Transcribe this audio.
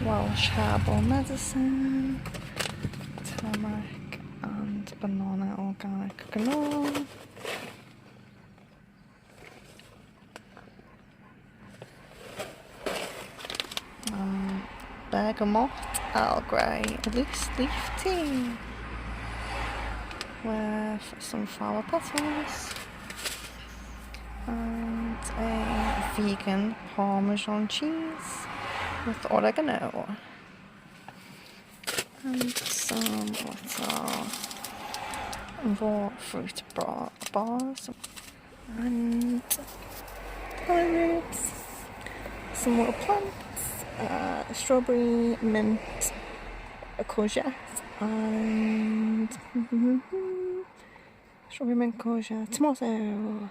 Welsh herbal medicine, turmeric and banana organic granola. Bergamot Earl Grey loose leaf tea with sunflower petals and a vegan Parmesan cheese with oregano and some little raw fruit bars and olives, some little plants, strawberry, mint, a courgette and strawberry, mint, courgette, tomato.